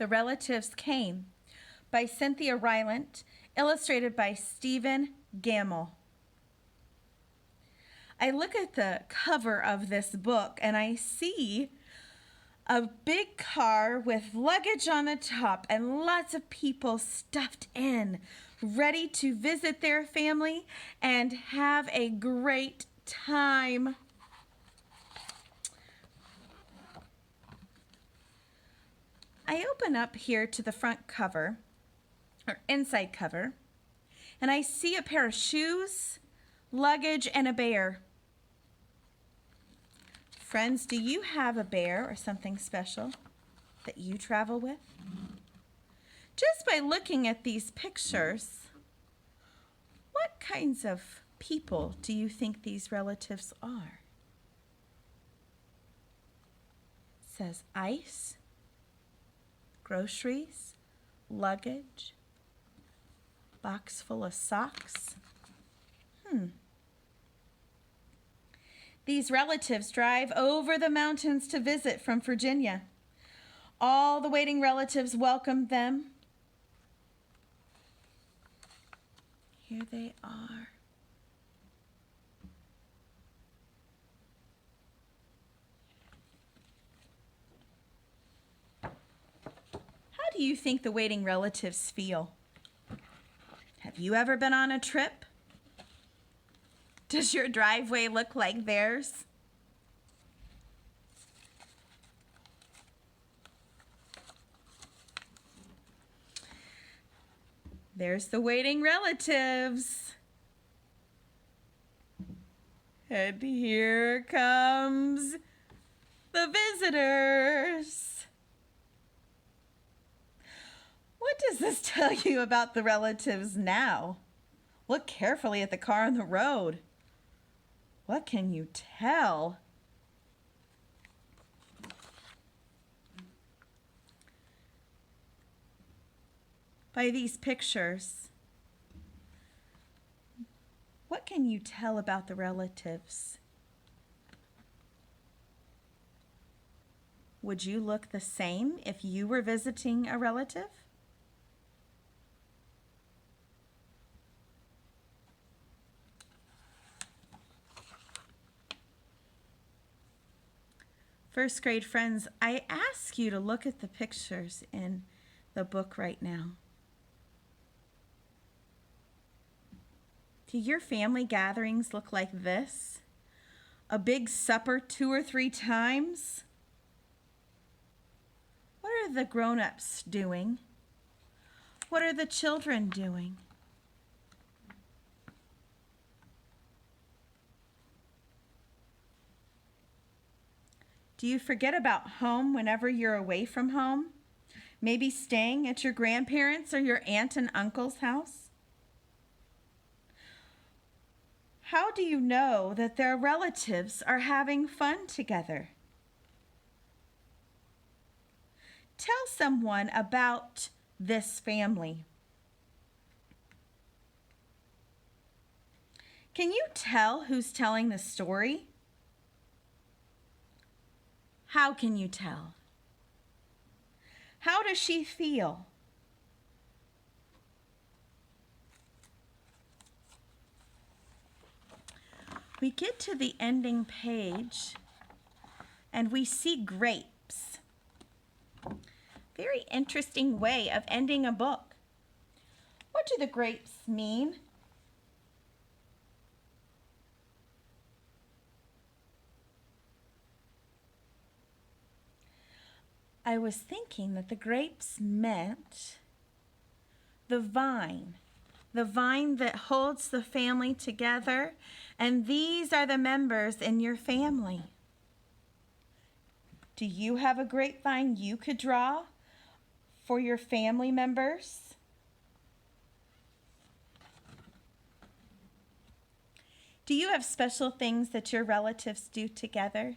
The Relatives Came by Cynthia Rylant, illustrated by Stephen Gamble. I look at the cover of this book and I see a big car with luggage on the top and lots of people stuffed in, ready to visit their family and have a great time. I open up here to the front cover, or inside cover, and I see a pair of shoes, luggage, and a bear. Friends, do you have a bear or something special that you travel with? Just by looking at these pictures, what kinds of people do you think these relatives are? It says ice, groceries, luggage, box full of socks. These relatives drive over the mountains to visit from Virginia. All the waiting relatives welcomed them. Here they are. How do you think the waiting relatives feel? Have you ever been on a trip? Does your driveway look like theirs? There's the waiting relatives. And here comes the visitors. What does this tell you about the relatives now? Look carefully at the car on the road. What can you tell? By these pictures, what can you tell about the relatives? Would you look the same if you were visiting a relative? First grade friends, I ask you to look at the pictures in the book right now. Do your family gatherings look like this? A big supper 2 or 3 times? What are the grown-ups doing? What are the children doing? Do you forget about home whenever you're away from home? Maybe staying at your grandparents' or your aunt and uncle's house? How do you know that their relatives are having fun together? Tell someone about this family. Can you tell who's telling the story? How can you tell? How does she feel? We get to the ending page and we see grapes. Very interesting way of ending a book. What do the grapes mean? I was thinking that the grapes meant the vine that holds the family together, and these are the members in your family. Do you have a grapevine you could draw for your family members? Do you have special things that your relatives do together?